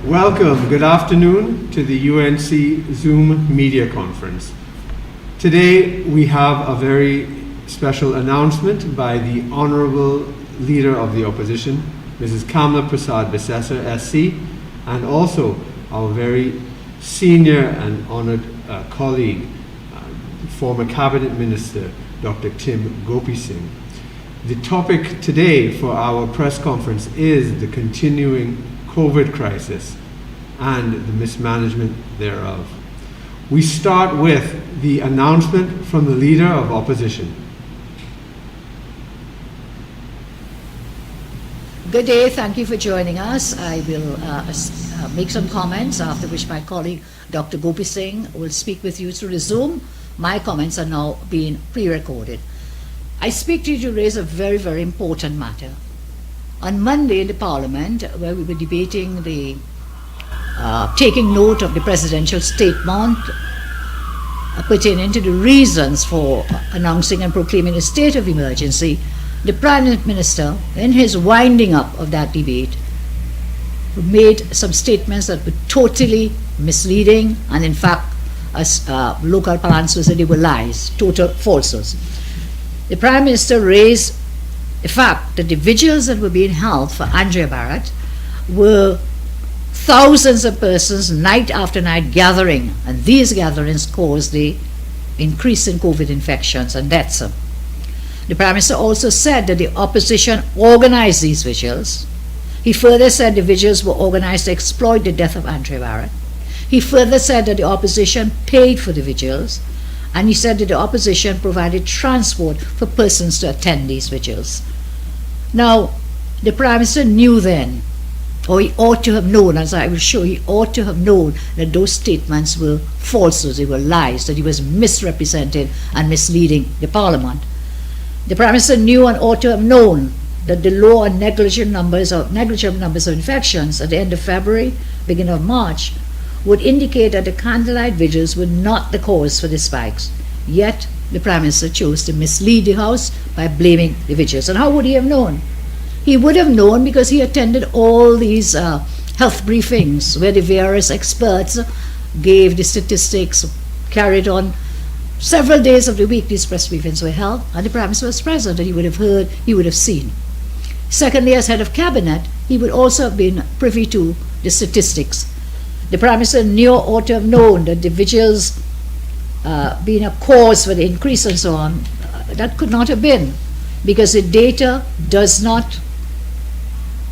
Welcome, good afternoon to the UNC Zoom Media Conference. Today we have a very special announcement by the Honorable Leader of the Opposition, Mrs. Kamla Prasad Bisesar, SC, and also our very senior and honored colleague, former Cabinet Minister, Dr. Tim Gopi Singh. The topic today for our press conference is the continuing COVID crisis and the mismanagement thereof. We start with the announcement from the Leader of Opposition. Good day, thank you for joining us. I will make some comments, after which my colleague Dr. Gopi Singh will speak with you through the Zoom. My comments are now being pre-recorded. I speak to you to raise a very, very important matter. On Monday in the Parliament, where we were debating the taking note of the presidential statement pertaining to the reasons for announcing and proclaiming a state of emergency, the Prime Minister, in his winding up of that debate, made some statements that were totally misleading, and in fact, as local parlance would say, they were lies, total falsehoods. The Prime Minister raised the fact that the vigils that were being held for Andrea Barrett were thousands of persons night after night gathering, and these gatherings caused the increase in COVID infections and deaths. The Prime Minister also said that the opposition organized these vigils. He further said the vigils were organized to exploit the death of Andrea Barrett. He further said that the opposition paid for the vigils, and he said that the opposition provided transport for persons to attend these vigils. Now, the Prime Minister knew then, or he ought to have known, as I will show, he ought to have known that those statements were falsehoods, they were lies, that he was misrepresenting and misleading the Parliament. The Prime Minister knew and ought to have known that the low and negligible numbers of infections at the end of February, beginning of March, would indicate that the candlelight vigils were not the cause for the spikes. Yet, the Prime Minister chose to mislead the House by blaming the vigils. And how would he have known? He would have known because he attended all these health briefings where the various experts gave the statistics, carried on. Several days of the week these press briefings were held, and the Prime Minister was present, and he would have heard, he would have seen. Secondly, as head of cabinet, he would also have been privy to the statistics. The Prime Minister knew or ought to have known that the vigils being a cause for the increase and so on, that could not have been, because the data does not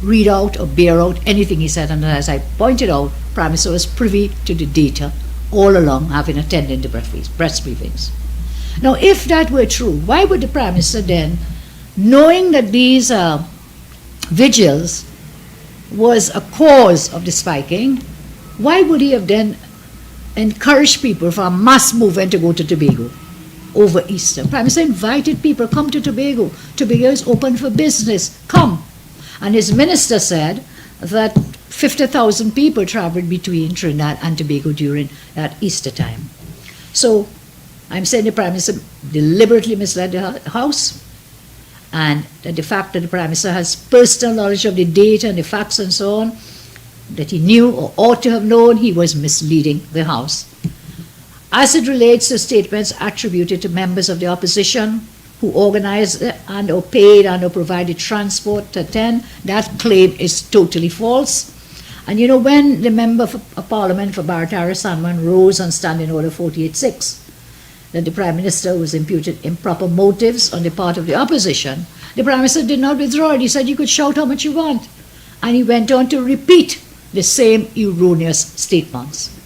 read out or bear out anything he said, and as I pointed out, Prime Minister was privy to the data all along, having attended the press briefings. Now, if that were true, why would the Prime Minister then, knowing that these vigils was a cause of the spiking, why would he have then encouraged people for a mass movement to go to Tobago over Easter? Prime Minister invited people, come to Tobago. Tobago is open for business, come. And his minister said that 50,000 people traveled between Trinidad and Tobago during that Easter time. So I'm saying the Prime Minister deliberately misled the House, and that the fact that the Prime Minister has personal knowledge of the data and the facts and so on, that he knew or ought to have known, he was misleading the House. As it relates to statements attributed to members of the opposition who organized and or paid and or provided transport to attend, that claim is totally false. And you know, when the member of Parliament for Barataria Sanman rose on Standing Order 48.6, that the Prime Minister was imputed improper motives on the part of the opposition, the Prime Minister did not withdraw it. He said you could shout how much you want. And he went on to repeat the same erroneous statements.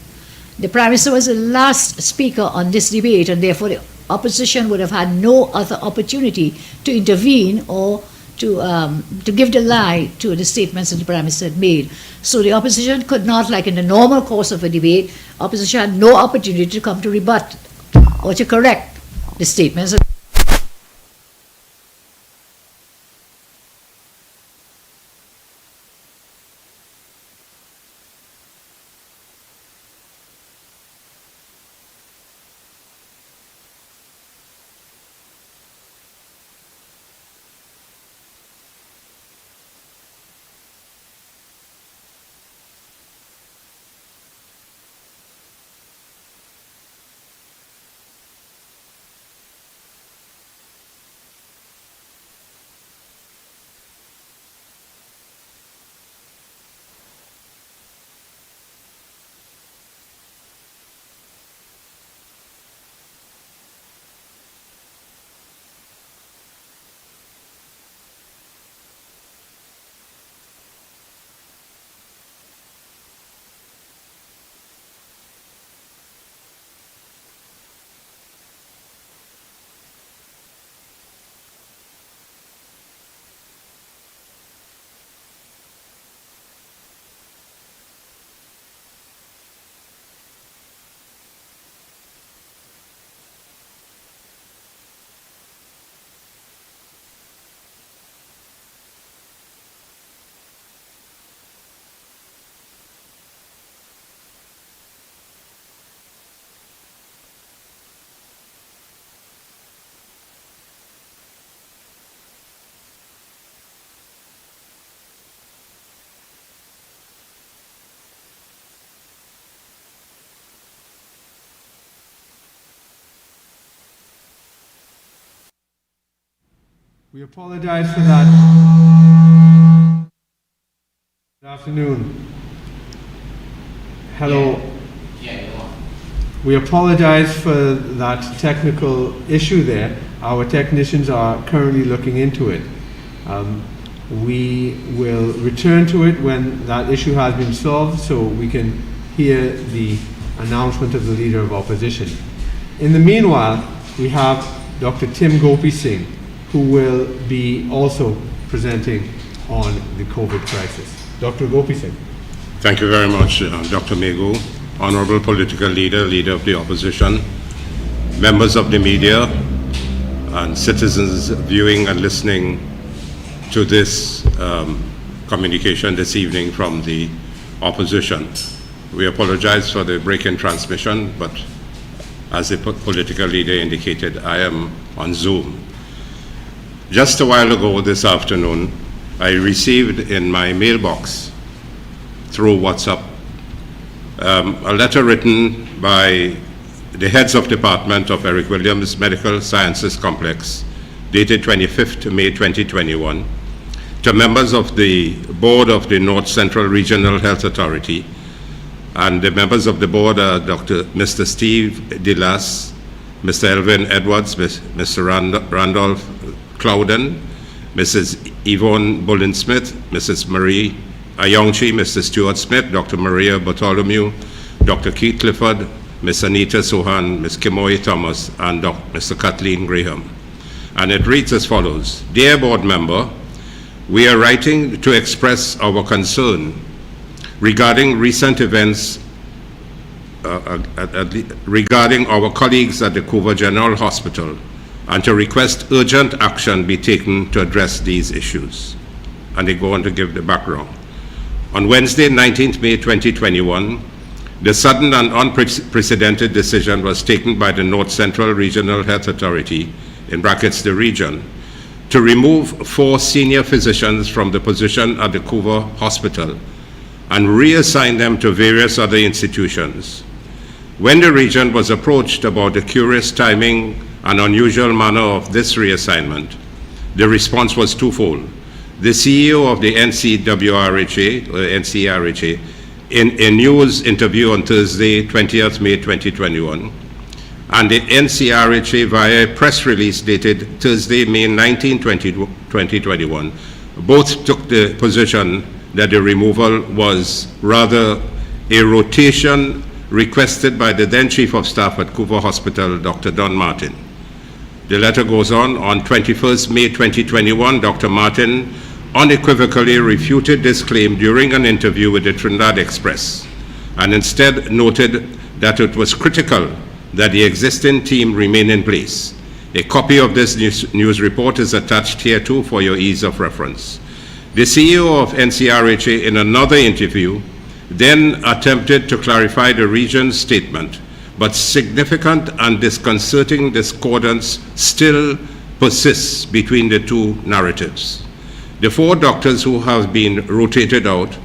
The Prime Minister was the last speaker on this debate, and therefore the opposition would have had no other opportunity to intervene or to give the lie to the statements that the Prime Minister had made. So the opposition could not, like in the normal course of a debate, opposition had no opportunity to come to rebut or to correct the statements. We apologize for that. Good afternoon. Hello. We apologize for that technical issue there. Our technicians are currently looking into it. We will return to it when that issue has been solved so we can hear the announcement of the Leader of Opposition. In the meanwhile, we have Dr. Tim Gopi Singh, who will be also presenting on the COVID crisis. Dr. Gopi Singh. Thank you very much, Dr. Megu, Honorable Political Leader, Leader of the Opposition, members of the media, and citizens viewing and listening to this communication this evening from the opposition. We apologize for the break in transmission, but as the political leader indicated, I am on Zoom. Just a while ago this afternoon, I received in my mailbox through WhatsApp a letter written by the heads of department of Eric Williams Medical Sciences Complex, dated 25th May 2021, to members of the board of the North Central Regional Health Authority, and the members of the board are Mr. Steve Delas, Mr. Elvin Edwards, Mr. Randolph Clouden, Mrs. Yvonne Bullen-Smith, Mrs. Marie Ayongchi, Mr. Stuart Smith, Dr. Maria Bartholomew, Dr. Keith Clifford, Ms. Anita Sohan, Ms. Kimoy Thomas, and Mr. Kathleen Graham. And it reads as follows: Dear board member, we are writing to express our concern regarding recent events regarding our colleagues at the Couva General Hospital, and to request urgent action be taken to address these issues. And they go on to give the background. On Wednesday, 19th May 2021, the sudden and unprecedented decision was taken by the North Central Regional Health Authority, in brackets the region, to remove 4 senior physicians from the position at the Couva Hospital and reassign them to various other institutions. When the region was approached about the curious timing and unusual manner of this reassignment, the response was twofold. The CEO of the NCRHA, in a news interview on Thursday, 20th May 2021, and the NCRHA via a press release dated Thursday, May 19, 2021, both took the position that the removal was rather a rotation requested by the then Chief of Staff at Couva Hospital, Dr. Don Martin. The letter goes on 21st May 2021, Dr. Martin unequivocally refuted this claim during an interview with the Trinidad Express, and instead noted that it was critical that the existing team remain in place. A copy of this news report is attached here too for your ease of reference. The CEO of NCRHA, in another interview, then attempted to clarify the region's statement, but significant and disconcerting discordance still persists between the two narratives. The 4 doctors who have been rotated out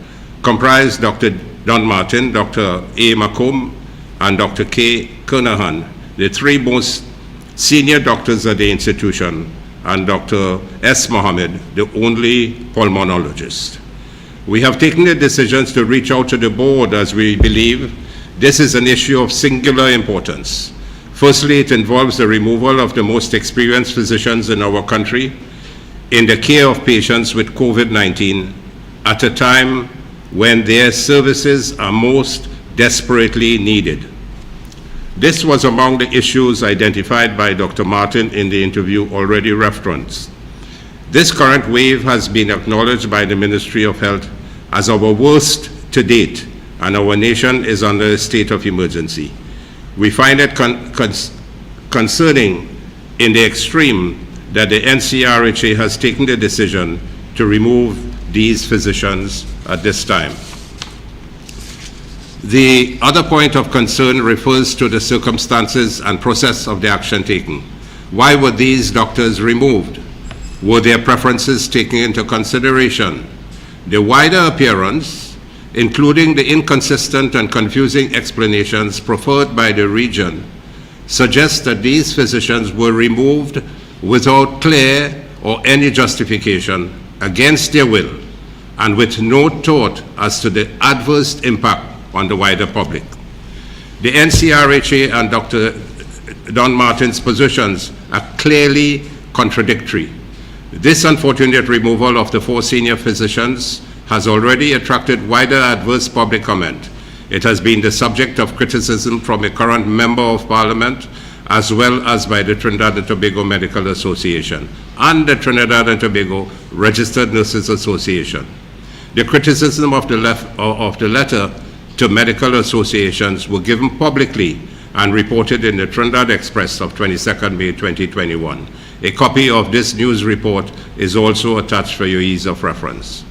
comprise Dr. Don Martin, Dr. A. Macomb, and Dr. K. Kernahan, the 3 most senior doctors at the institution, and Dr. S. Mohammed, the only pulmonologist. We have taken the decisions to reach out to the board as we believe this is an issue of singular importance. Firstly, it involves the removal of the most experienced physicians in our country in the care of patients with COVID-19 at a time when their services are most desperately needed. This was among the issues identified by Dr. Martin in the interview already referenced. This current wave has been acknowledged by the Ministry of Health as our worst to date, and our nation is under a state of emergency. We find it concerning in the extreme that the NCRHA has taken the decision to remove these physicians at this time. The other point of concern refers to the circumstances and process of the action taken. Why were these doctors removed? Were their preferences taken into consideration? The wider appearance, including the inconsistent and confusing explanations preferred by the region, suggests that these physicians were removed without clear or any justification against their will and with no thought as to the adverse impact on the wider public. The NCRHA and Dr. Don Martin's positions are clearly contradictory. This unfortunate removal of the 4 senior physicians has already attracted wider adverse public comment. It has been the subject of criticism from a current Member of Parliament, as well as by the Trinidad and Tobago Medical Association and the Trinidad and Tobago Registered Nurses Association. The criticism of the letter to medical associations were given publicly and reported in the Trinidad Express of 22nd May 2021. A copy of this news report is also attached for your ease of reference.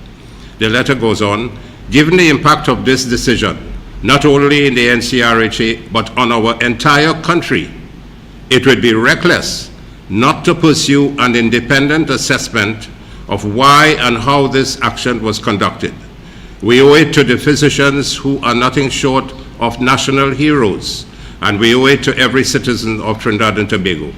The letter goes on, given the impact of this decision, not only in the NCRHA, but on our entire country, it would be reckless not to pursue an independent assessment of why and how this action was conducted. We owe it to the physicians who are nothing short of national heroes, and we owe it to every citizen of Trinidad and Tobago.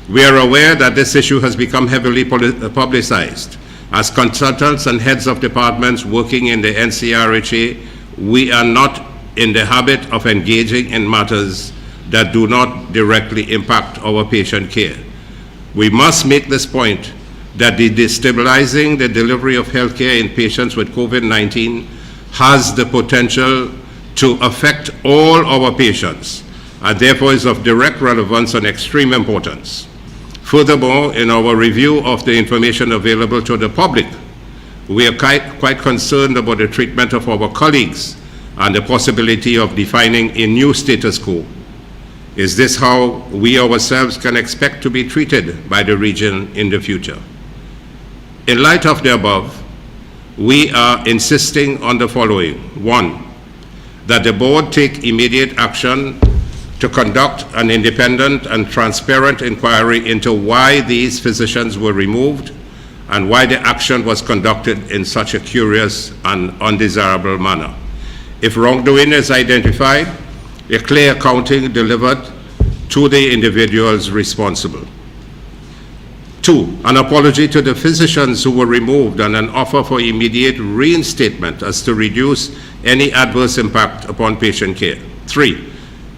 We are aware that this issue has become heavily publicized. As consultants and heads of departments working in the NCRHA, we are not in the habit of engaging in matters that do not directly impact our patient care. We must make this point that the destabilizing the delivery of healthcare in patients with COVID-19 has the potential to affect all our patients, and therefore is of direct relevance and extreme importance. Furthermore, in our review of the information available to the public, we are quite concerned about the treatment of our colleagues and the possibility of defining a new status quo. Is this how we ourselves can expect to be treated by the region in the future? In light of the above, we are insisting on the following. 1, that the board take immediate action to conduct an independent and transparent inquiry into why these physicians were removed and why the action was conducted in such a curious and undesirable manner. If wrongdoing is identified, a clear accounting delivered to the individuals responsible. 2, an apology to the physicians who were removed and an offer for immediate reinstatement as to reduce any adverse impact upon patient care. 3,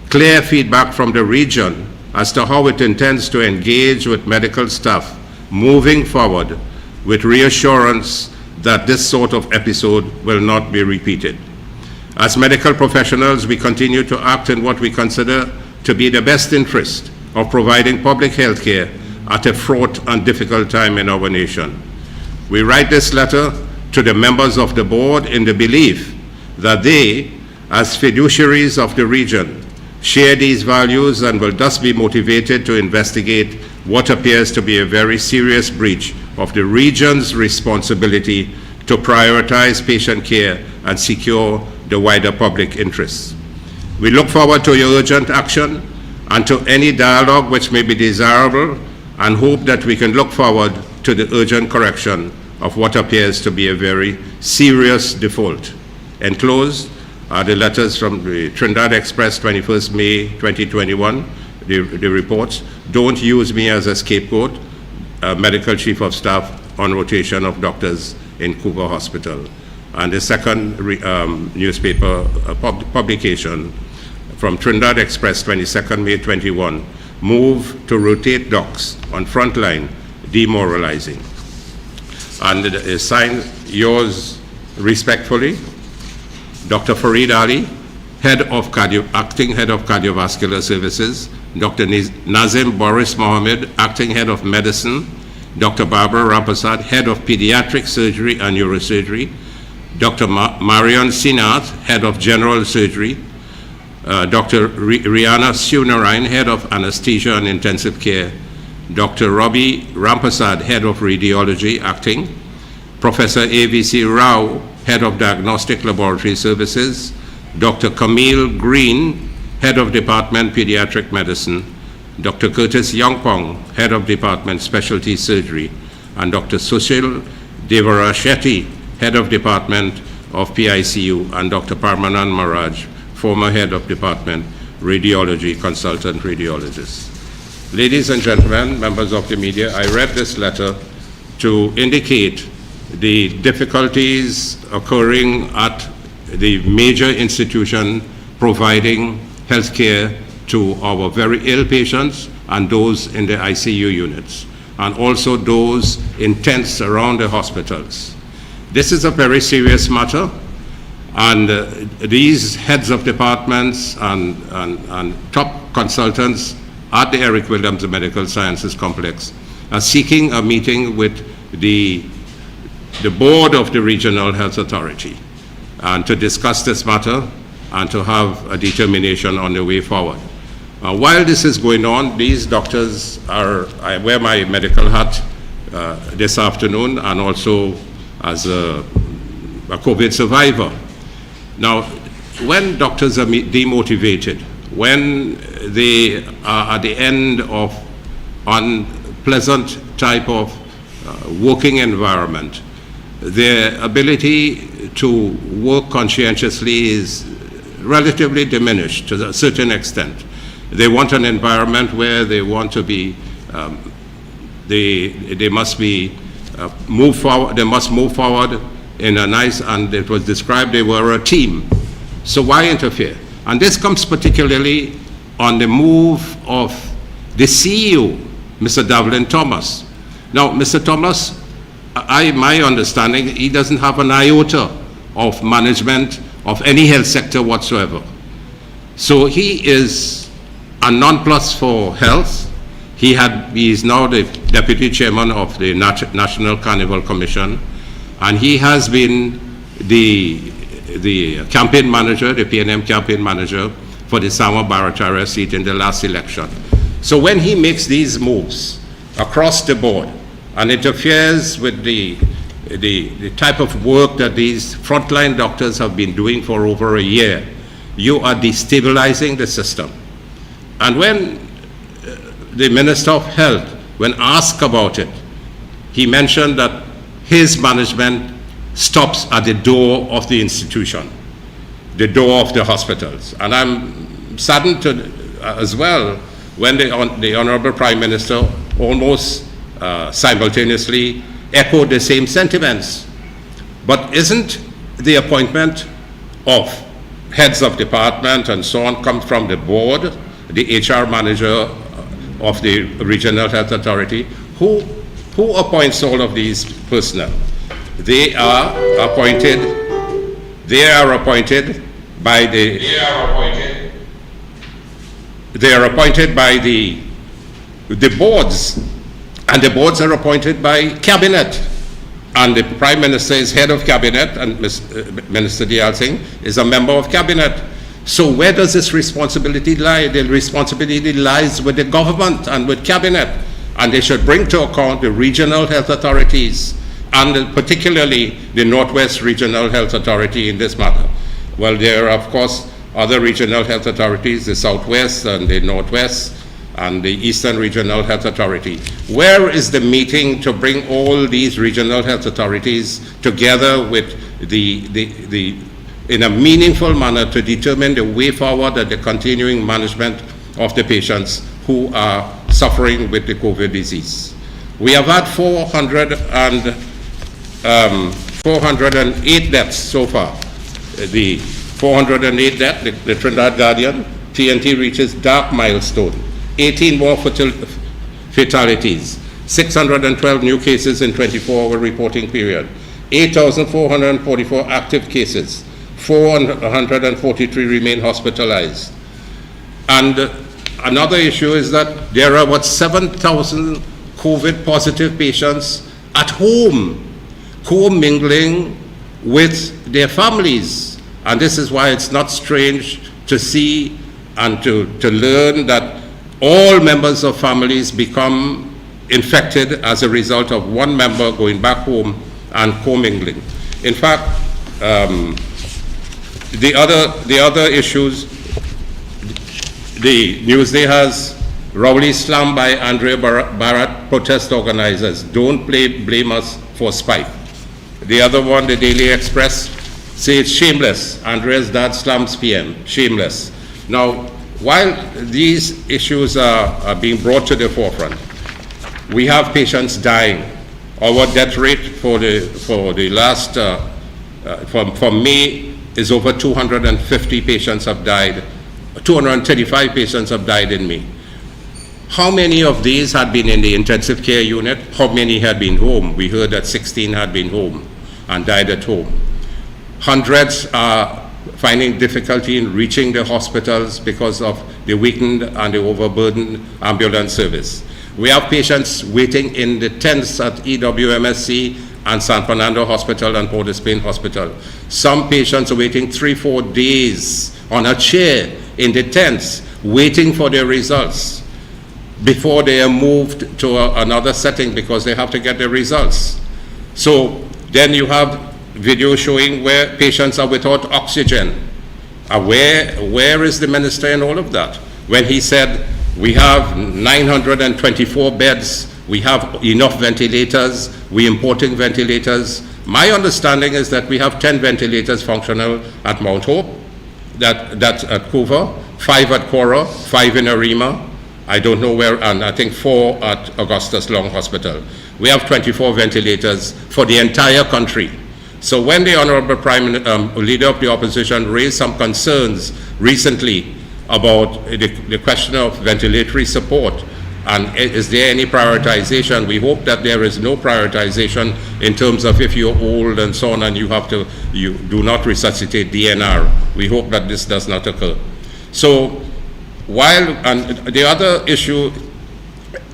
clear feedback from the region as to how it intends to engage with medical staff moving forward with reassurance that this sort of episode will not be repeated. As medical professionals, we continue to act in what we consider to be the best interest of providing public health care at a fraught and difficult time in our nation. We write this letter to the members of the board in the belief that they, as fiduciaries of the region, share these values and will thus be motivated to investigate what appears to be a very serious breach of the region's responsibility to prioritize patient care and secure the wider public interests. We look forward to your urgent action and to any dialogue which may be desirable, and hope that we can look forward to the urgent correction of what appears to be a very serious default. Enclosed are the letters from the Trinidad Express, 21st May 2021, the reports. Don't use me as a scapegoat, Medical Chief of Staff on rotation of doctors in Cougar Hospital. And the second newspaper publication from Trinidad Express, 22nd May 21, move to rotate docs on frontline, demoralizing. And it is signed, yours respectfully, Dr. Fareed Ali, Acting Head of Cardiovascular Services, Dr. Nazim Boris Mohammed, Acting Head of Medicine, Dr. Barbara Rampasad, Head of Pediatric Surgery and Neurosurgery, Dr. Marion Sinath, Head of General Surgery, Dr. Rihanna Sunarayan, Head of Anesthesia and Intensive Care, Dr. Robbie Rampasad, Head of Radiology, Acting, Professor A.V.C. Rao, Head of Diagnostic Laboratory Services, Dr. Camille Green, Head of Department Pediatric Medicine, Dr. Curtis Yongpong, Head of Department Specialty Surgery, and Dr. Sushil Devara Shetty, Head of Department of PICU, and Dr. Parmanand Maraj, former Head of Department Radiology, Consultant Radiologist. Ladies and gentlemen, members of the media, I read this letter to indicate the difficulties occurring at the major institution providing health care to our very ill patients and those in the ICU units, and also those in tents around the hospitals. This is a very serious matter, and these heads of departments and top consultants at the Eric Williams Medical Sciences Complex are seeking a meeting with the board of the Regional Health Authority and to discuss this matter and to have a determination on the way forward. While this is going on, these doctors I wear my medical hat this afternoon, and also as a COVID survivor. Now, when doctors are demotivated, when they are at the end of unpleasant type of working environment, their ability to work conscientiously is relatively diminished to a certain extent. They want an environment where they want to be, they must be move forward. They must move forward in a nice, and it was described they were a team. So why interfere? And this comes particularly on the move of the CEO, Mr. Devlin Thomas. Now, Mr. Thomas, my understanding, he doesn't have an iota of management of any health sector whatsoever. So he is a nonplus for health. He is now the deputy chairman of the National Carnival Commission, and he has been the campaign manager, the PNM campaign manager for the Sama Barataria seat in the last election. So when he makes these moves across the board and interferes with the type of work that these frontline doctors have been doing for over a year, you are destabilizing the system. And when the Minister of Health, when asked about it, he mentioned that his management stops at the door of the institution, the door of the hospitals. And I'm saddened as well when the Honorable Prime Minister almost simultaneously echoed the same sentiments. But isn't the appointment of heads of department and so on come from the board, the HR manager of the Regional Health Authority? Who appoints all of these personnel? They are appointed by the boards, and the boards are appointed by cabinet, and the Prime Minister is head of cabinet, and Minister Diyal Singh is a member of cabinet. So where does this responsibility lie? The responsibility lies with the government and with cabinet, and they should bring to account the regional health authorities, and particularly the Northwest Regional Health Authority in this matter. Well, there are, of course, other regional health authorities, the Southwest and the Northwest and the Eastern Regional Health Authority. Where is the meeting to bring all these regional health authorities together with in a meaningful manner to determine the way forward and the continuing management of the patients who are suffering with the COVID disease? We have had 408 deaths so far. The 408 deaths, the Trinidad Guardian, TNT reaches dark milestone. 18 more fatalities, 612 new cases in 24-hour reporting period, 8,444 active cases, 443 remain hospitalized. And another issue is that there are about 7,000 COVID positive patients at home, co-mingling with their families. And this is why it's not strange to see and to learn that all members of families become infected as a result of one member going back home and co-mingling. In fact, the other issues, the Newsday has Rowley slammed by Andrea Barrett protest organizers. Don't blame us for spite. The other one, the Daily Express, says shameless. Andrea's dad slams PM, shameless. Now, while these issues are being brought to the forefront, we have patients dying. Our death rate for the last, from May, is over 250 patients have died. 235 patients have died in May. How many of these had been in the intensive care unit? How many had been home? We heard that 16 had been home and died at home. Hundreds are finding difficulty in reaching the hospitals because of the weakened and the overburdened ambulance service. We have patients waiting in the tents at EWMSC and San Fernando Hospital and Port of Spain Hospital. Some patients are waiting 3-4 days on a chair in the tents, waiting for their results before they are moved to another setting because they have to get their results. So then you have video showing where patients are without oxygen. Where is the minister in all of that? When he said, we have 924 beds, we have enough ventilators, we're importing ventilators. My understanding is that we have 10 ventilators functional at Mount Hope, that's at Couva, 5 at Cora, 5 in Arima, I don't know where, and I think 4 at Augustus Long Hospital. We have 24 ventilators for the entire country. So when the Honorable Leader of the Opposition raised some concerns recently about the question of ventilatory support, and is there any prioritization? We hope that there is no prioritization in terms of if you're old and so on and you do not resuscitate DNR. We hope that this does not occur. So and the other issue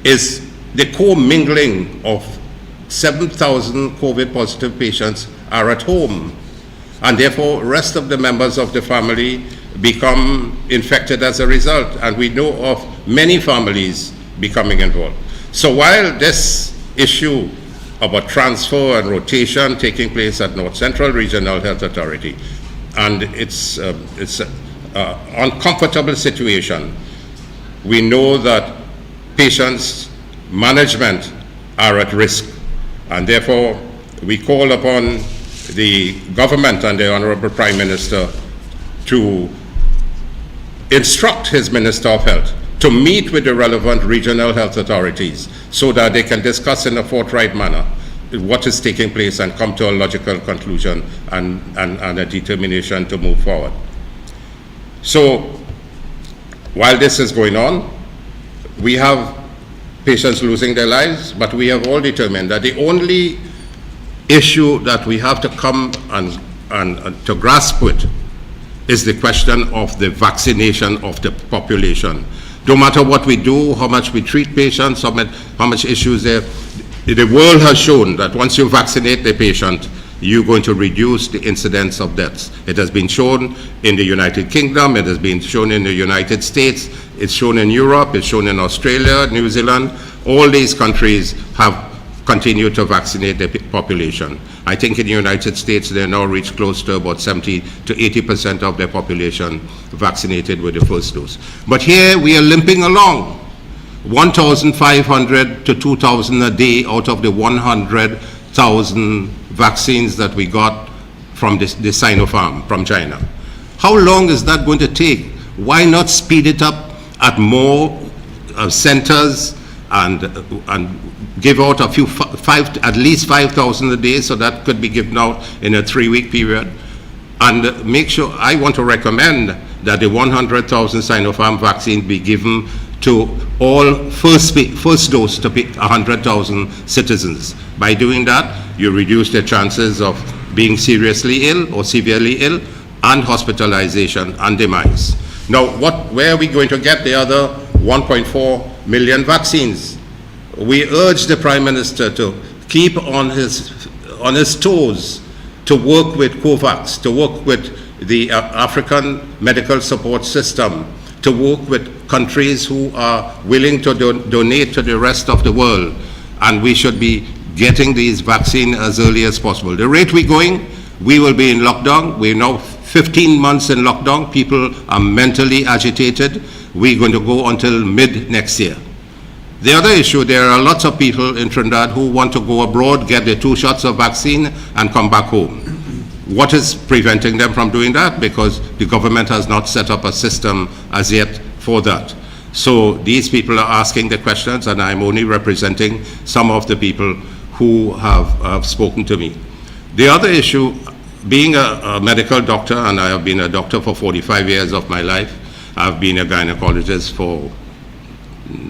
is the co-mingling of 7,000 COVID positive patients are at home, and therefore rest of the members of the family become infected as a result, and we know of many families becoming involved. So while this issue about transfer and rotation taking place at North Central Regional Health Authority, and it's an uncomfortable situation, we know that patients' management are at risk, and therefore we call upon the government and the Honorable Prime Minister to instruct his Minister of Health to meet with the relevant regional health authorities so that they can discuss in a forthright manner what is taking place and come to a logical conclusion and a determination to move forward. So while this is going on, we have patients losing their lives, but we have all determined that the only issue that we have to come and to grasp with is the question of the vaccination of the population. No matter what we do, how much we treat patients, how much issues there, the world has shown that once you vaccinate the patient, you're going to reduce the incidence of deaths. It has been shown in the United Kingdom, it has been shown in the United States, it's shown in Europe, it's shown in Australia, New Zealand. All these countries have continued to vaccinate the population. I think in the United States they now reach close to about 70 to 80% of their population vaccinated with the first dose. But here we are limping along. 1,500 to 2,000 a day out of the 100,000 vaccines that we got from the Sinopharm from China. How long is that going to take? Why not speed it up at more centers and give out at least 5,000 a day, so that could be given out in a 3-week period? And make sure, I want to recommend that the 100,000 Sinopharm vaccine be given to all first dose to 100,000 citizens. By doing that, you reduce the chances of being seriously ill or severely ill and hospitalization and demise. Now, where are we going to get the other 1.4 million vaccines? We urge the Prime Minister to keep on his toes, to work with COVAX, to work with the African Medical Support System, to work with countries who are willing to donate to the rest of the world. And we should be getting these vaccines as early as possible. The rate we're going, we will be in lockdown. We're now 15 months in lockdown. People are mentally agitated. We're going to go until mid next year. The other issue, there are lots of people in Trinidad who want to go abroad, get their 2 shots of vaccine, and come back home. What is preventing them from doing that? Because the government has not set up a system as yet for that. So these people are asking the questions, and I'm only representing some of the people who have spoken to me. The other issue, being a medical doctor, and I have been a doctor for 45 years of my life, I've been a gynecologist for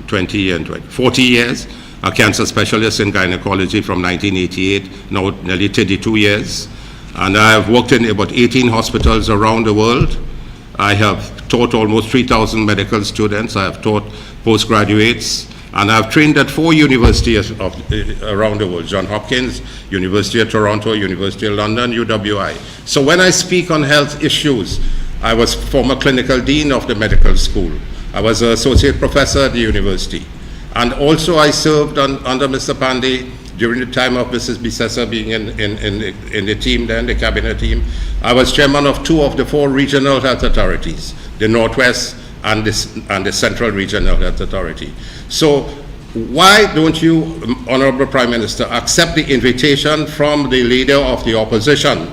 40 years, a cancer specialist in gynecology from 1988, now nearly 32 years. And I have worked in about 18 hospitals around the world. I have taught almost 3,000 medical students. I have taught postgraduates. And I've trained at 4 universities around the world: Johns Hopkins, University of Toronto, University of London, UWI. So when I speak on health issues, I was former clinical dean of the medical school. I was an associate professor at the university. And also I served under Mr. Pandey during the time of Mrs. Bisessa being in the team then, the cabinet team. I was chairman of 2 of the 4 regional health authorities, the Northwest and the Central Regional Health Authority. So why don't you, Honorable Prime Minister, accept the invitation from the leader of the opposition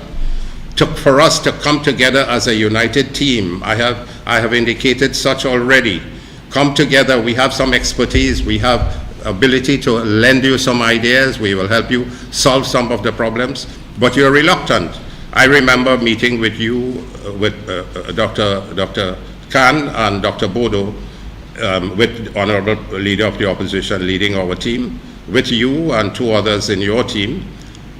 for us to come together as a united team? I have indicated such already. Come together, we have some expertise, we have ability to lend you some ideas, we will help you solve some of the problems, but you're reluctant. I remember meeting with you, with Dr. Khan and Dr. Bodo, with Honorable Leader of the Opposition leading our team, with you and 2 others in your team.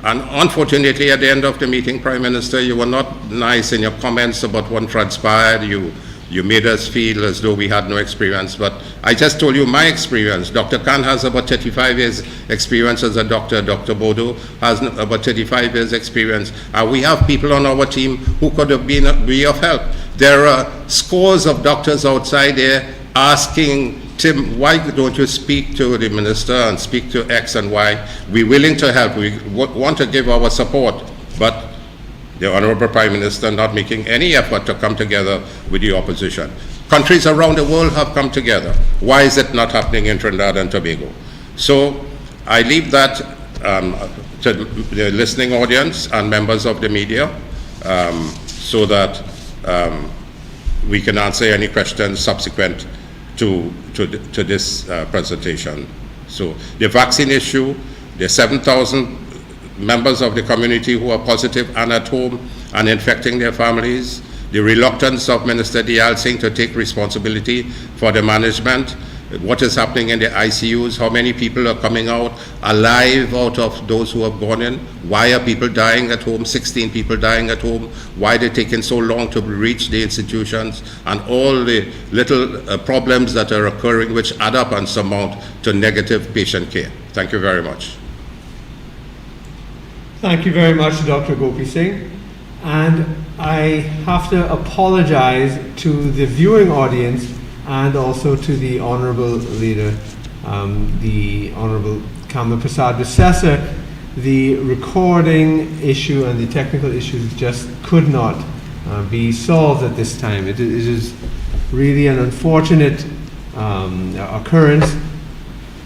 And unfortunately, at the end of the meeting, Prime Minister, you were not nice in your comments about what transpired. You made us feel as though we had no experience. But I just told you my experience. Dr. Khan has about 35 years experience as a doctor. Dr. Bodo has about 35 years experience. We have people on our team who could have be of help. There are scores of doctors outside there asking, Tim, why don't you speak to the minister and speak to X and Y? We're willing to help. We want to give our support. But the Honorable Prime Minister not making any effort to come together with the opposition. Countries around the world have come together. Why is it not happening in Trinidad and Tobago? So I leave that to the listening audience and members of the media so that we can answer any questions subsequent to this presentation. So the vaccine issue, the 7,000 members of the community who are positive and at home and infecting their families, the reluctance of Minister Dial Singh to take responsibility for the management, what is happening in the ICUs, how many people are coming out alive out of those who have gone in, why are people dying at home, 16 people dying at home, why they're taking so long to reach the institutions, and all the little problems that are occurring which add up and surmount to negative patient care. Thank you very much. Thank you very much, Dr. Gopi Singh. And I have to apologize to the viewing audience and also to the Honorable Leader, the Honorable Kamla Prasad Bisessa. The recording issue and the technical issues just could not be solved at this time. It is really an unfortunate occurrence.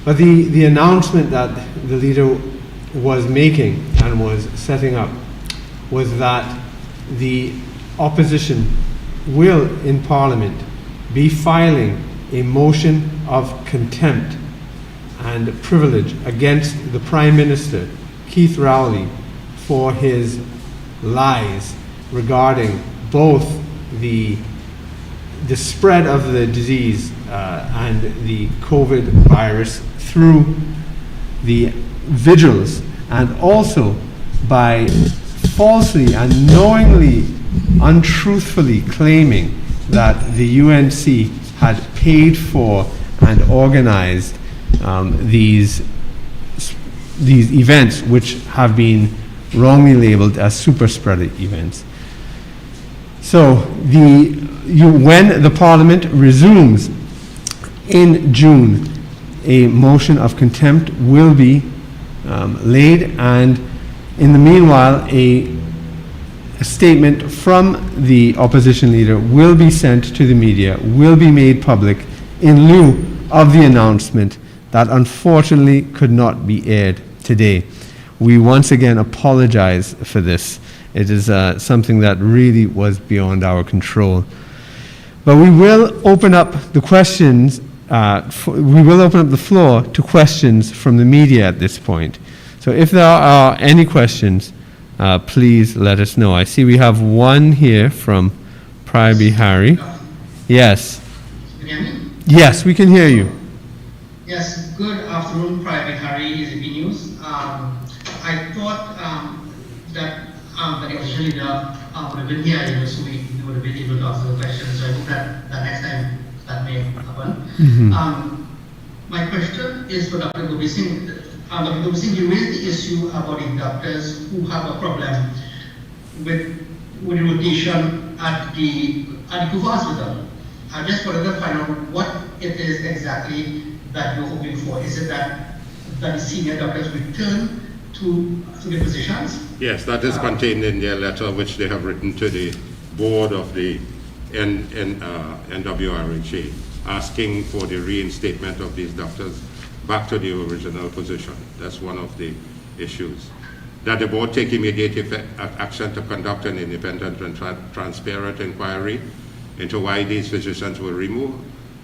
But the announcement that the leader was making and was setting up was that the opposition will in Parliament be filing a motion of contempt and privilege against the Prime Minister, Keith Rowley, for his lies regarding both the spread of the disease and the COVID virus through the vigils, and also by falsely and knowingly, untruthfully claiming that the UNC had paid for and organized these events, which have been wrongly labeled as super spreader events. So when the Parliament resumes in June, a motion of contempt will be laid, and in the meanwhile a statement from the opposition leader will be sent to the media, will be made public in lieu of the announcement that unfortunately could not be aired today. We once again apologize for this. It is something that really was beyond our control. But we will open up the questions, we will open up the floor to questions from the media at this point. So if there are any questions, please let us know. I see we have one here from Prior Bihari. Yes. Can you hear me? Yes, we can hear you. Yes, good afternoon, Prior Bihari, EZB News. I thought that the opposition leader would have been here, so we would have been able to answer the questions. So I hope that next time that may happen. My question is for Dr. Gopi Singh. Dr. Gopi Singh, you raised the issue about the doctors who have a problem with the rotation at the Kufa hospital. I just wanted to find out what it is exactly that you're hoping for. Is it that the senior doctors return to their positions? Yes, that is contained in their letter which they have written to the board of the NWRHA, asking for the reinstatement of these doctors back to the original position. That's one of the issues. That the board take immediate action to conduct an independent and transparent inquiry into why these physicians were removed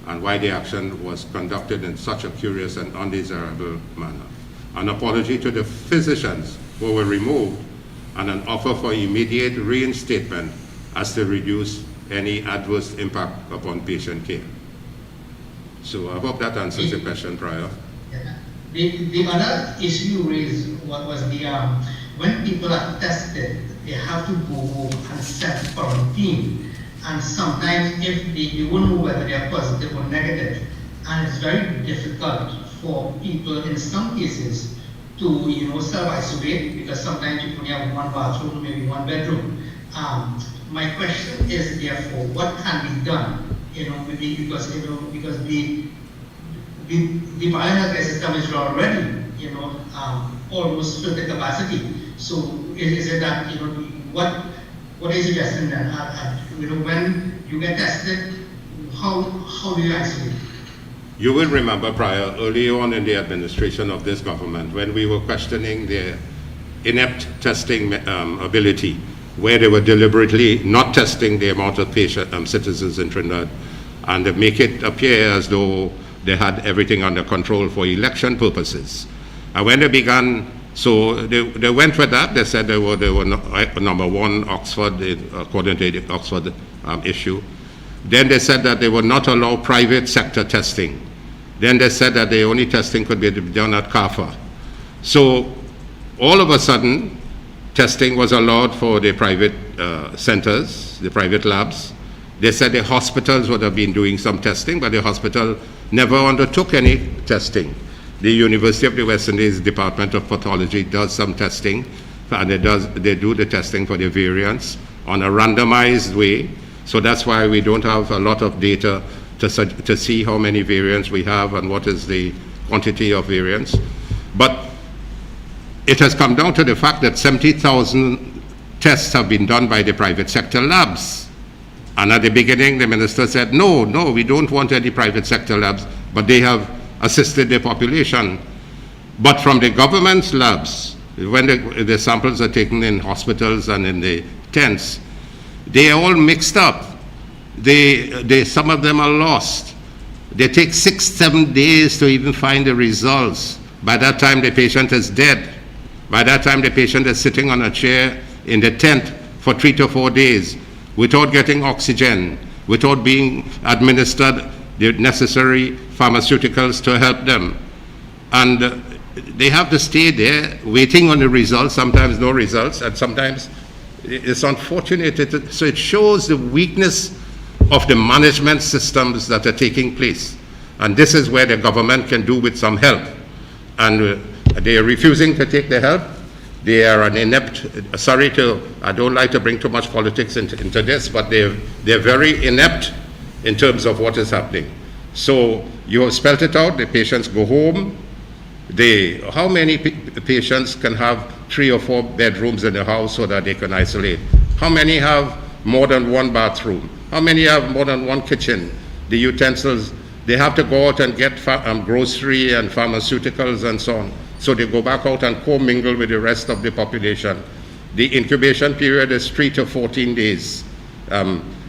and why the action was conducted in such a curious and undesirable manner. An apology to the physicians who were removed and an offer for immediate reinstatement as to reduce any adverse impact upon patient care. So I hope that answers the question, Prior. Yeah. The other issue you raised was the when people are tested, they have to go home and self-quarantine. And sometimes if they won't know whether they are positive or negative, and it's very difficult for people in some cases to self-isolate, because sometimes you only have one bathroom, maybe one bedroom. My question is therefore, what can be done? Because the biohealth system is already almost to the capacity. So is it that what are you suggesting then? When you get tested, how do you isolate? You will remember, Prior, early on in the administration of this government, when we were questioning their inept testing ability, where they were deliberately not testing the amount of citizens in Trinidad, and they make it appear as though they had everything under control for election purposes. And when they began, so they went with that. They said they were number one, Oxford, according to the Oxford issue. Then they said that they would not allow private sector testing. Then they said that the only testing could be done at CAFA. So all of a sudden, testing was allowed for the private centers, the private labs. They said the hospitals would have been doing some testing, but the hospital never undertook any testing. The University of the West Indies Department of Pathology does some testing, and they do the testing for the variants on a randomized way. So that's why we don't have a lot of data to see how many variants we have and what is the quantity of variants. But it has come down to the fact that 70,000 tests have been done by the private sector labs. And at the beginning, the minister said, no, we don't want any private sector labs, but they have assisted the population. But from the government's labs, when the samples are taken in hospitals and in the tents, they are all mixed up. Some of them are lost. They take 6-7 days to even find the results. By that time, the patient is dead. By that time, the patient is sitting on a chair in the tent for 3 to 4 days without getting oxygen, without being administered the necessary pharmaceuticals to help them. And they have to stay there waiting on the results, sometimes no results, and sometimes it's unfortunate. So it shows the weakness of the management systems that are taking place. And this is where the government can do with some help. And they are refusing to take the help. They are an inept, I don't like to bring too much politics into this, but they're very inept in terms of what is happening. So you have spelled it out, the patients go home. How many patients can have 3 or 4 bedrooms in the house so that they can isolate? How many have more than one bathroom? How many have more than one kitchen? The utensils, they have to go out and get grocery and pharmaceuticals and so on. So they go back out and co-mingle with the rest of the population. The incubation period is 3 to 14 days.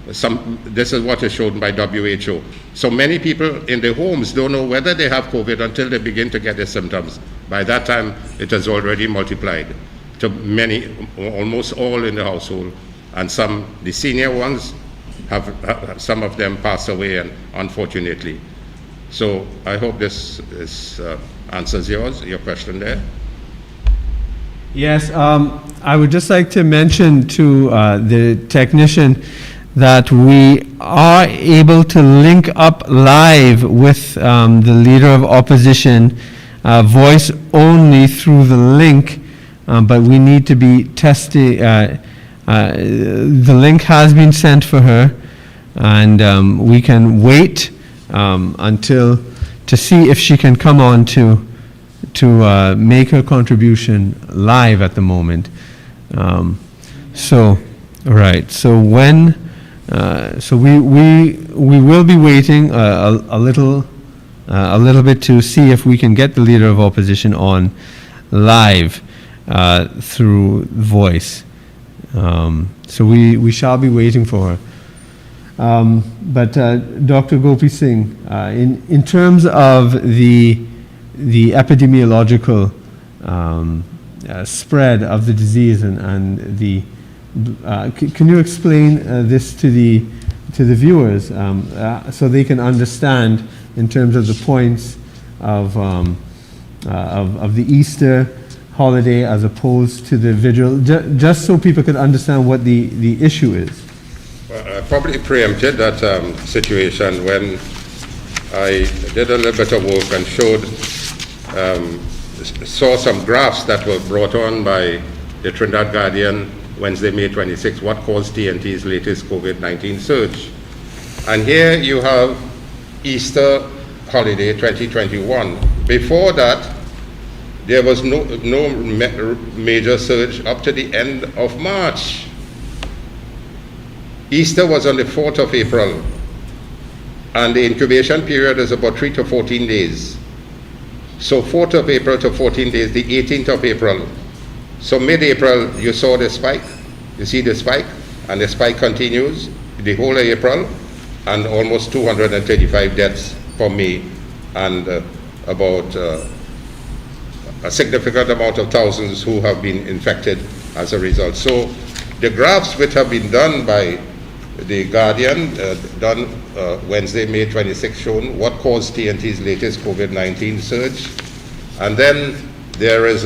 This is what is shown by WHO. So many people in their homes don't know whether they have COVID until they begin to get the symptoms. By that time, it has already multiplied to many, almost all in the household, and the senior ones, some of them passed away, and unfortunately. So I hope this answers your question there. Yes, I would just like to mention to the technician that we are able to link up live with the Leader of Opposition, voice only through the link, but we need to be testing. The link has been sent for her, and we can wait until to see if she can come on to make her contribution live at the moment. So when we will be waiting a little bit to see if we can get the Leader of Opposition on live through voice. So we shall be waiting for her. But Dr. Gopi Singh, in terms of the epidemiological spread of the disease and the can you explain this to the viewers so they can understand in terms of the points of the Easter holiday as opposed to the vigil, just so people can understand what the issue is? Well, I probably preempted that situation when I did a little bit of work and saw some graphs that were brought on by the Trinidad Guardian Wednesday, May 26, what caused TNT's latest COVID-19 surge. And here you have Easter holiday 2021. Before that, there was no major surge up to the end of March. Easter was on the 4th of April, and the incubation period is about 3 to 14 days. So 4th of April to 14 days, the 18th of April. So mid-April, you saw the spike. You see the spike, and the spike continues the whole of April, and almost 235 deaths for May, and about a significant amount of thousands who have been infected as a result. So the graphs which have been done by the Guardian, done Wednesday, May 26, shown what caused TNT's latest COVID-19 surge. And then there is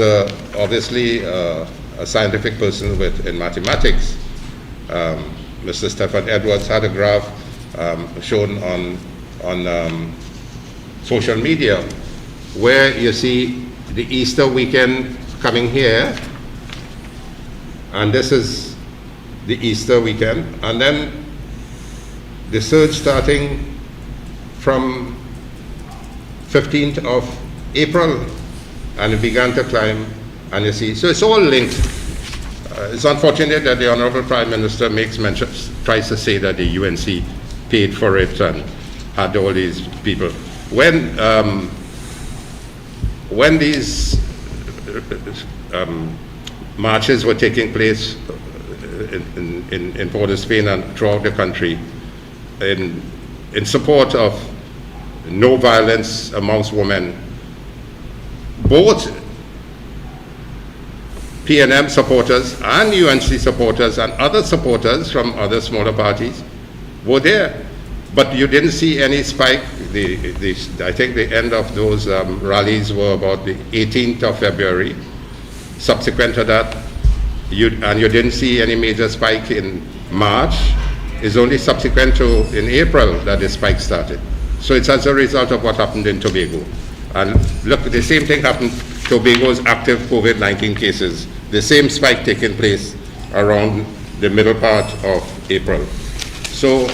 obviously a scientific person in mathematics. Mr. Stephen Edwards had a graph shown on social media where you see the Easter weekend coming here, and this is the Easter weekend, and then the surge starting from 15th of April, and it began to climb, and you see, so it's all linked. It's unfortunate that the Honorable Prime Minister tries to say that the UNC paid for it and had all these people. When these marches were taking place in Port of Spain and throughout the country in support of no violence amongst women, both PNM supporters and UNC supporters and other supporters from other smaller parties were there. But you didn't see any spike. I think the end of those rallies were about the 18th of February. Subsequent to that, you didn't see any major spike in March. It's only subsequent to in April that the spike started. So it's as a result of what happened in Tobago. And look, the same thing happened to Tobago's active COVID-19 cases. The same spike taking place around the middle part of April. So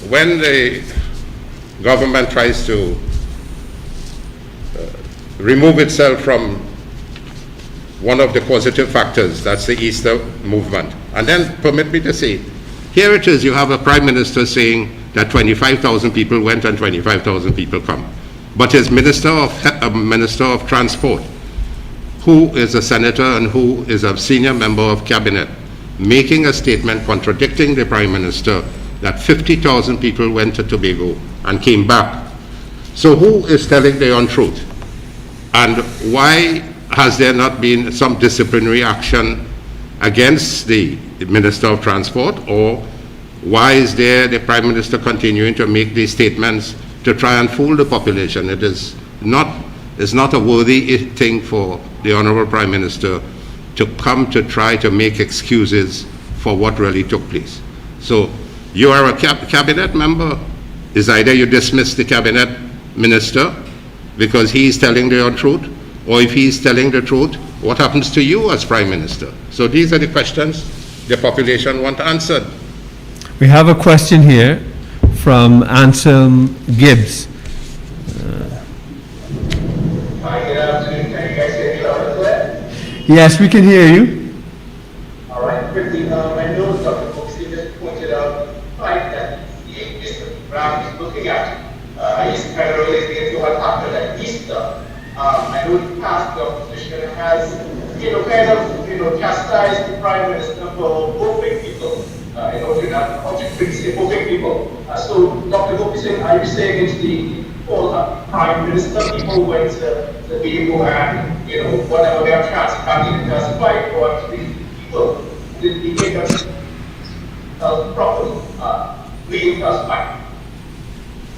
when the government tries to remove itself from one of the causative factors, that's the Easter movement. And then permit me to say, here it is, you have a prime minister saying that 25,000 people went and 25,000 people come. But his minister of transport, who is a senator and who is a senior member of cabinet, making a statement contradicting the prime minister that 50,000 people went to Tobago and came back. So who is telling the untruth? And why has there not been some disciplinary action against the Minister of Transport, or why is there the Prime Minister continuing to make these statements to try and fool the population? It is not a worthy thing for the Honorable Prime Minister to come to try to make excuses for what really took place. So you are a cabinet member. Is either you dismiss the cabinet minister because he is telling the untruth, or if he is telling the truth, what happens to you as Prime Minister? So these are the questions the population want answered. We have a question here from Anselm Gibbs. Hi, good afternoon. Can you guys hear me loud and clear? Yes, we can hear you. All right, quickly, I know Dr. Foxley just pointed out the fact that Mr. Brown is looking at. He's kind of relating to what happened at Easter. I know in the past the opposition has, chastised the Prime Minister for voting people, voting people. So, Dr. Gopi, are you saying it's the Prime Minister people went to the people and, whatever their candidates justified, or the people did behave themselves properly, being justified?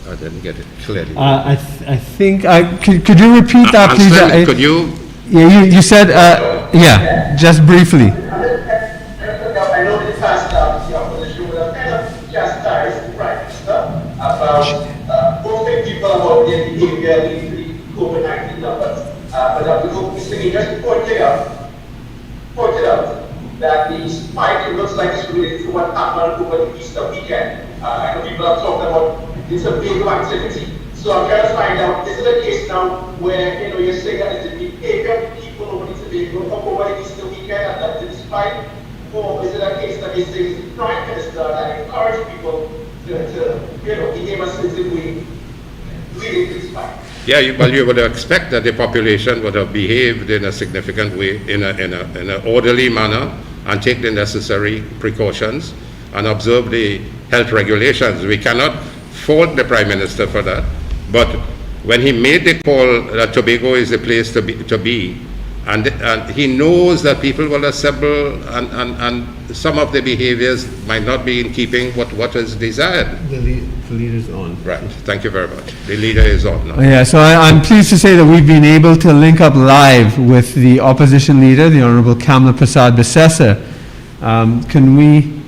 I didn't get it clearly. I think, could you repeat that, please? Anselm, could you? Yeah, you said, yeah, just briefly. I know in the past the opposition would have kind of chastised the Prime Minister about voting people about their behavior in the COVID-19 numbers. But Dr. Gopi just pointed out that the spike, it looks like it's related to what happened over the Easter weekend. I know people have talked about it's a big activity. So I'm trying to find out, is it a case now where you're saying that it's the behavior of people over the Easter weekend and that it's spike? Or is it a case that you're saying it's the Prime Minister that encouraged people to behave a certain way leading to the spike? Yeah, you would expect that the population would have behaved in a significant way, in an orderly manner, and take the necessary precautions and observe the health regulations. We cannot fault the Prime Minister for that, but when he made the call that Tobago is the place to be, and he knows that people will assemble, and some of the behaviors might not be in keeping what is desired. The leader's on. Right. Thank you very much. The leader is on now. Yeah, so I'm pleased to say that we've been able to link up live with the opposition leader, the Honorable Kamla Prasad Bisesa. Can we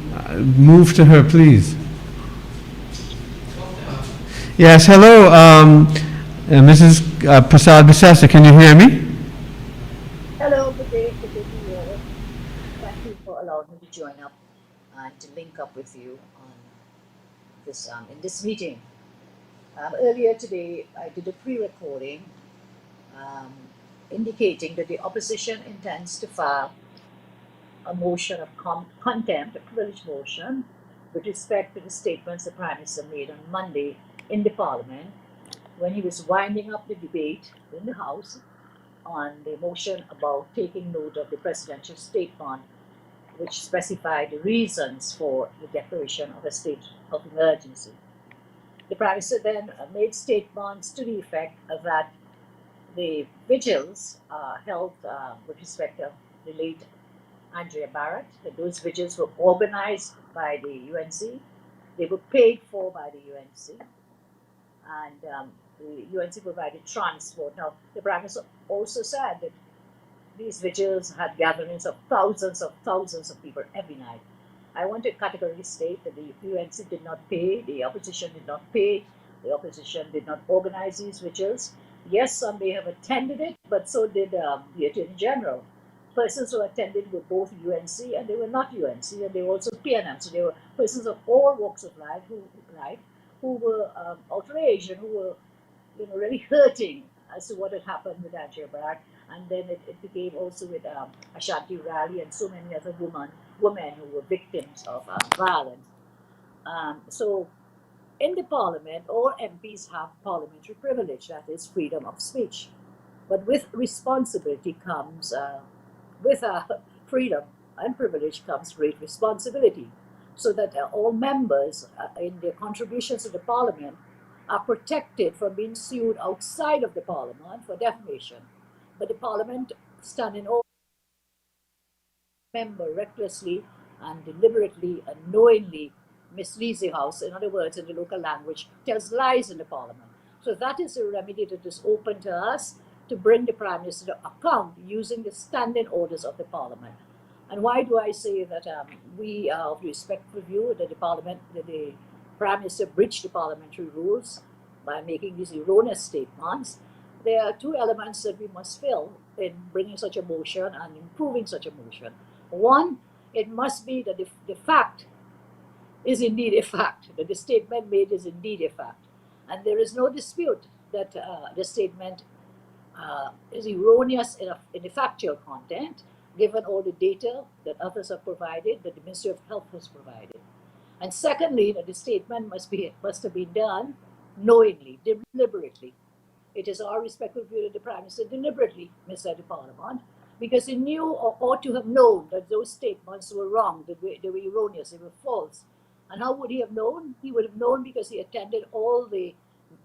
move to her, please? Yes, hello, Mrs. Prasad Bisesa, can you hear me? Hello, good day to you all. Thank you for allowing me to join up and to link up with you on this in this meeting. Earlier today, I did a pre-recording indicating that the opposition intends to file a motion of contempt, a privilege motion, with respect to the statements the Prime Minister made on Monday in the Parliament when he was winding up the debate in the House on the motion about taking note of the presidential statement, which specified the reasons for the declaration of a state of emergency. The Prime Minister then made statements to the effect that the vigils held with respect to the late Andrea Barrett, that those vigils were organized by the UNC, they were paid for by the UNC, and the UNC provided transport. Now, the Prime Minister also said that these vigils had gatherings of thousands of people every night. I want to categorically state that the UNC did not pay, the opposition did not pay, the opposition did not organize these vigils. Yes, some may have attended it, but so did the Attorney General. Persons who attended were both UNC and they were not UNC, and they were also PNM. So they were persons of all walks of life who were outraged and who were really hurting as to what had happened with Andrea Barrett. And then it became also with Ashanti Rally and so many other women who were victims of violence. So in the Parliament, all MPs have parliamentary privilege, that is freedom of speech. But with responsibility comes, with freedom and privilege comes great responsibility. So that all members in their contributions to the Parliament are protected from being sued outside of the Parliament for defamation. But the Parliament standing over member recklessly and deliberately and knowingly misleads the House, in other words, in the local language, tells lies in the Parliament. So that is a remedy that is open to us to bring the Prime Minister to account using the standing orders of the Parliament. And why do I say that we are of respectful view that the Prime Minister breached the parliamentary rules by making these erroneous statements? There are two elements that we must fill in bringing such a motion and improving such a motion. One, it must be that the fact is indeed a fact, that the statement made is indeed a fact. And there is no dispute that the statement is erroneous in the factual content, given all the data that others have provided, that the Ministry of Health has provided. And secondly, that the statement must have been done knowingly, deliberately. It is our respectful view that the Prime Minister deliberately misled the Parliament because he knew or ought to have known that those statements were wrong, that they were erroneous, they were false. And how would he have known? He would have known because he attended all the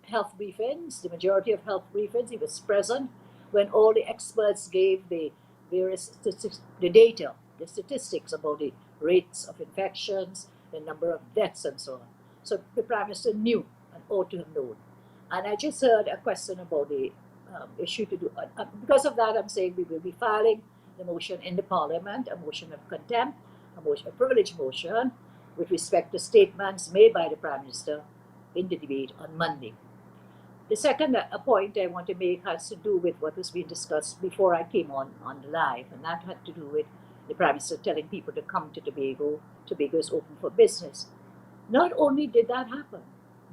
health briefings, the majority of health briefings. He was present when all the experts gave the various statistics, the data, the statistics about the rates of infections, the number of deaths, and so on. So the Prime Minister knew and ought to have known. And I just heard a question about the issue to do. Because of that, I'm saying we will be filing the motion in the Parliament, a motion of contempt, a privilege motion, with respect to statements made by the Prime Minister in the debate on Monday. The second point I want to make has to do with what was being discussed before I came on the live, and that had to do with the Prime Minister telling people to come to Tobago. Tobago is open for business. Not only did that happen,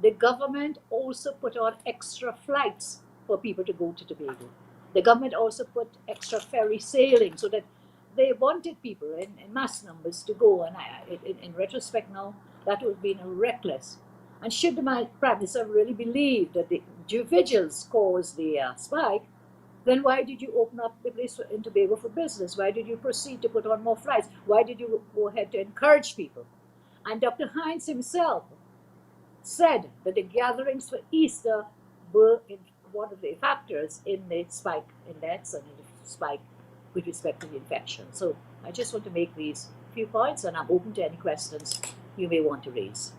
the government also put on extra flights for people to go to Tobago. The government also put extra ferry sailing so that they wanted people in mass numbers to go. And in retrospect now, that would have been reckless. And should the Prime Minister really believe that the vigils caused the spike, then why did you open up the place in Tobago for business? Why did you proceed to put on more flights? Why did you go ahead to encourage people? And Dr. Hines himself said that the gatherings for Easter were one of the factors in the spike in deaths and in the spike with respect to the infection. So I just want to make these few points, and I'm open to any questions you may want to raise.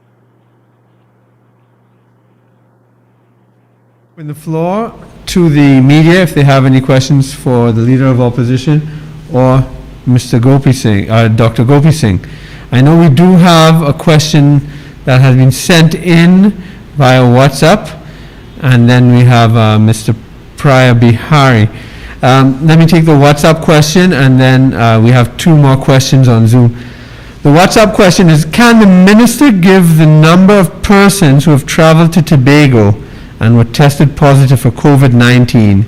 Open the floor to the media if they have any questions for the Leader of Opposition or Mr. Gopi Singh, Dr. Gopi Singh. I know we do have a question that has been sent in via WhatsApp, and then we have Mr. Priya Bihari. Let me take the WhatsApp question, and then we have two more questions on Zoom. The WhatsApp question is, can the minister give the number of persons who have traveled to Tobago and were tested positive for COVID-19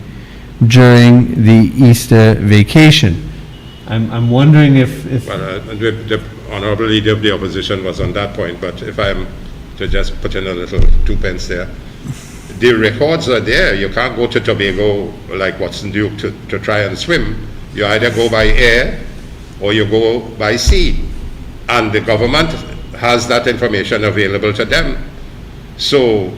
during the Easter vacation? I'm wondering if Well, the Honourable Leader of the Opposition was on that point, but if I'm to just put in a little 2 pence there, the records are there. You can't go to Tobago like Watson Duke to try and swim. You either go by air or you go by sea. And the government has that information available to them. So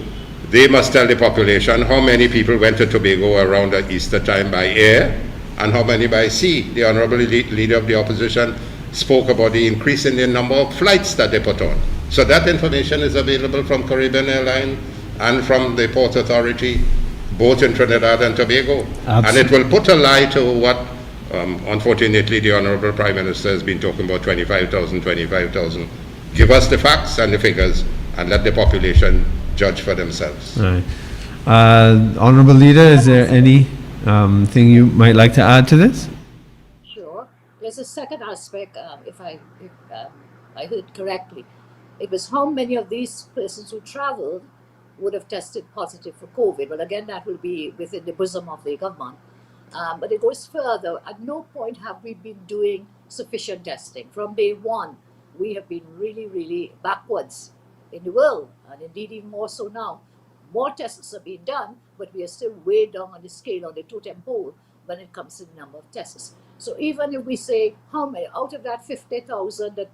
they must tell the population how many people went to Tobago around the Easter time by air and how many by sea. The Honourable Leader of the Opposition spoke about the increase in the number of flights that they put on. So that information is available from Caribbean Airlines and from the Port Authority, both in Trinidad and Tobago. Absolutely. And it will put a lie to what, unfortunately, the Honourable Prime Minister has been talking about 25,000. Give us the facts and the figures and let the population judge for themselves. All right. Honourable Leader, is there any thing you might like to add to this? Sure. There's a second aspect, if I heard correctly. It was how many of these persons who traveled would have tested positive for COVID. Well, again, that will be within the bosom of the government. But it goes further. At no point have we been doing sufficient testing. From day one, we have been really, really backwards in the world, and indeed even more so now. More tests are being done, but we are still way down on the scale, on the totem pole, when it comes to the number of tests. So even if we say how many, out of that 50,000 that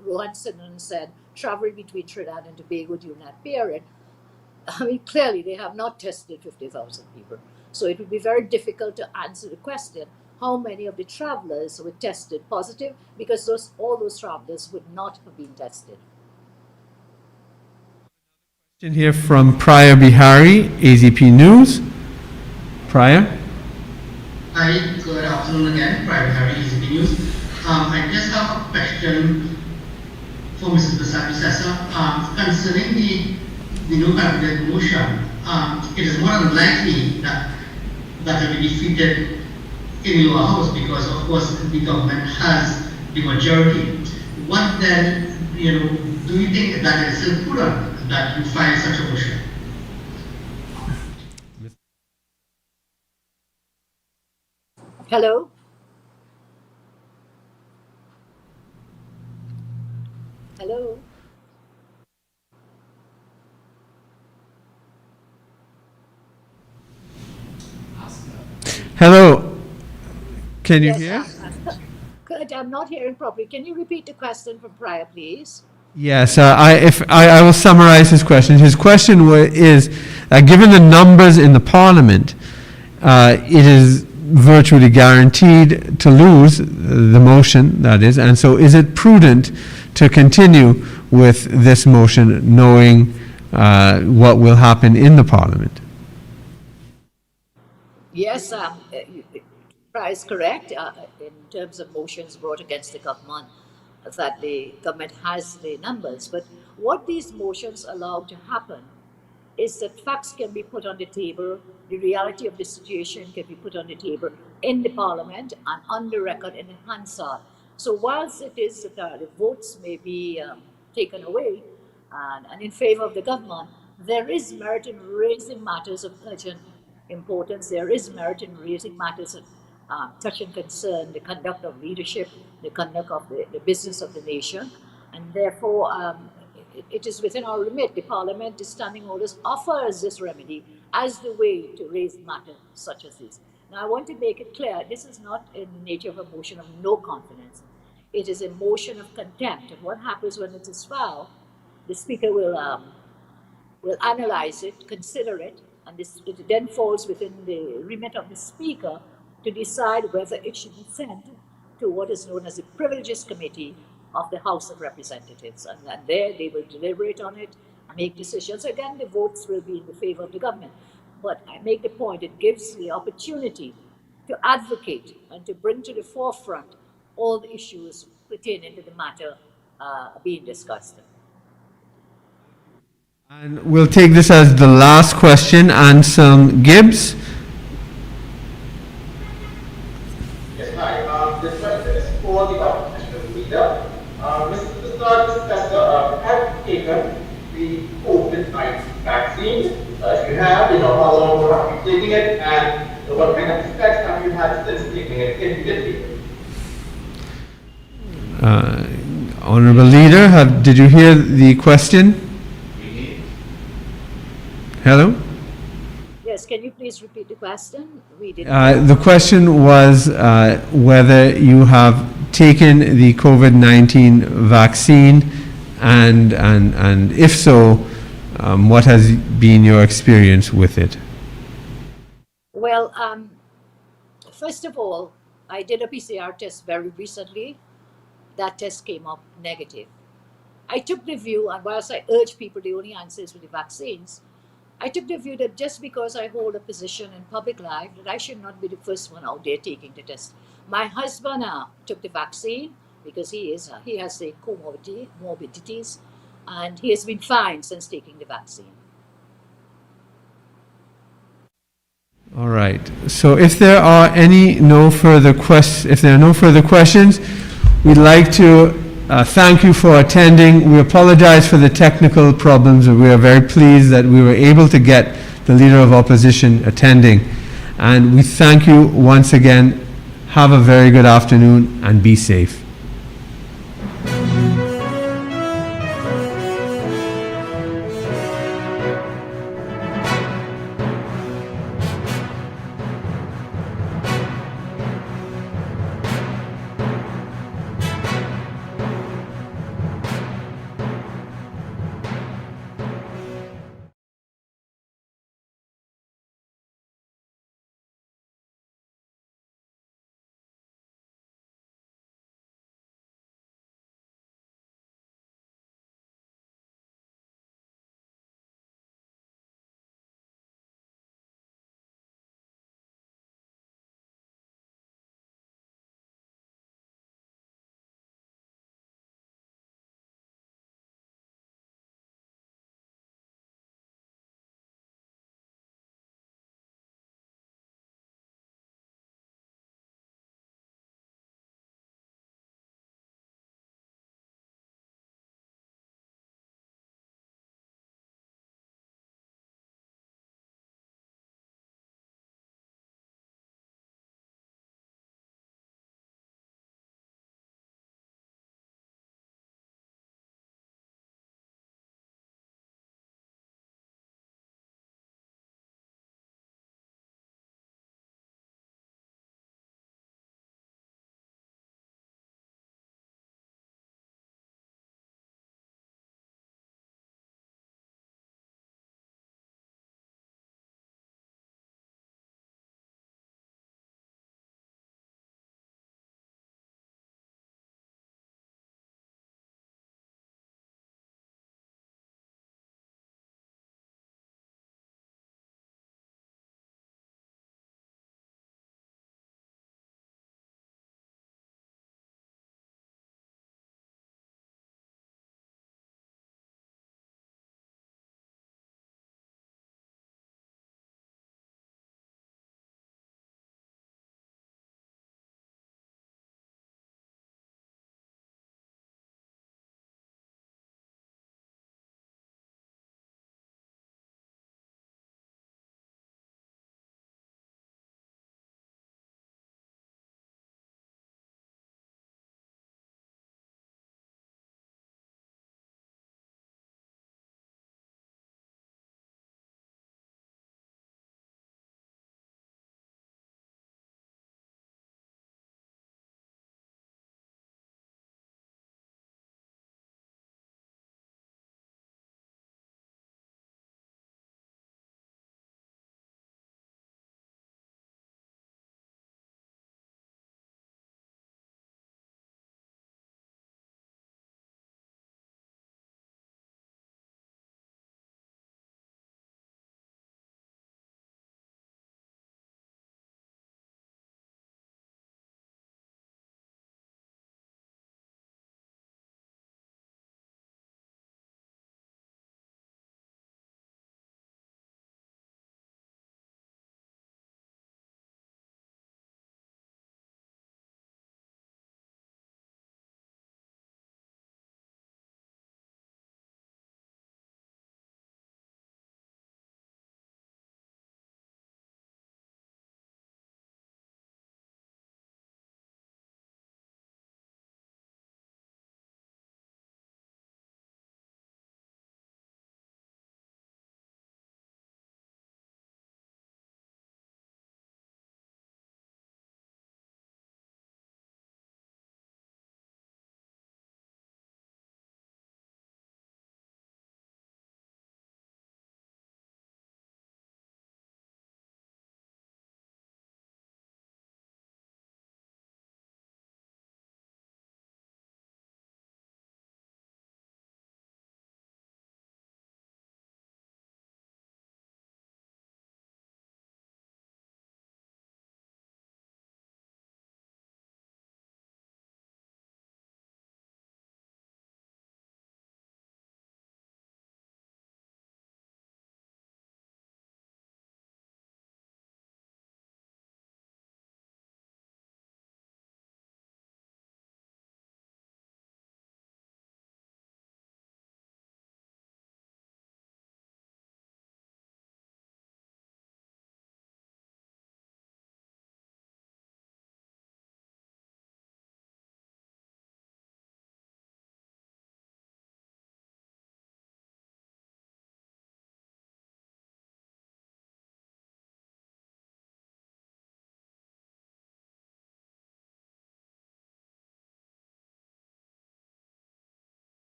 Rohan Sinan said traveled between Trinidad and Tobago during that period, I mean, clearly they have not tested 50,000 people. So it would be very difficult to answer the question how many of the travelers were tested positive, because all those travelers would not have been tested. Question here from Priya Bihari, AZP News. Priya? Hi, good afternoon again. Private Harry, ECB News. I just have a question for Mrs. Bissessar concerning the no confidence motion. It is more unlikely that will be defeated in the lower house because, of course, the government has the majority. What then, do you think that it is still prudent that you file such a motion? Hello? Hello? Hello. Can you Yes, hear? I'm not hearing properly. Can you repeat the question from Priya, please? Yes, I will summarize his question. His question is, given the numbers in the parliament, it is virtually guaranteed to lose the motion, that is, and so is it prudent to continue with this motion knowing what will happen in the parliament? Yes, Priya is correct in terms of motions brought against the government, that the government has the numbers. But what these motions allow to happen is that facts can be put on the table, the reality of the situation can be put on the table in the parliament and on the record in Hansard. So whilst it is that the votes may be taken away and in favor of the government, there is merit in raising matters of urgent importance. There is merit in raising matters of touch and concern the conduct of leadership, the conduct of the business of the nation, and therefore it is within our remit. The Parliament, the standing orders, offers this remedy as the way to raise matters such as this. Now, I want to make it clear, this is not in the nature of a motion of no confidence. It is a motion of contempt. And what happens when it is filed, the Speaker will analyze it, consider it, and it then falls within the remit of the Speaker to decide whether it should be sent to what is known as the Privileges Committee of the House of Representatives. And there they will deliberate on it and make decisions. Again, the votes will be in the favor of the government. But I make the point, it gives the opportunity to advocate and to bring to the forefront all the issues pertaining to the matter being discussed. And we'll take this as the last question. Anselm Gibbs. Yes, hi. This question is for the opposition leader. Mr. Bissessar, have you taken the COVID-19 vaccine? If you have, how long have you taken it, and what kind of effects have you had since taking it, if you did take it? Honorable Leader, did you hear the question? Hello? Yes, can you please repeat the question? We did. The question was whether you have taken the COVID-19 vaccine, and if so, what has been your experience with it? Well, first of all, I did a PCR test very recently. That test came up negative. I took the view, and whilst I urge people, the only answer is with the vaccines, I took the view that just because I hold a position in public life, that I should not be the first one out there taking the test. My husband took the vaccine because he has the comorbidities, and he has been fine since taking the vaccine. All right. So if there are no further questions, we'd like to thank you for attending. We apologize for the technical problems, but we are very pleased that we were able to get the Leader of Opposition attending. And we thank you once again. Have a very good afternoon and be safe.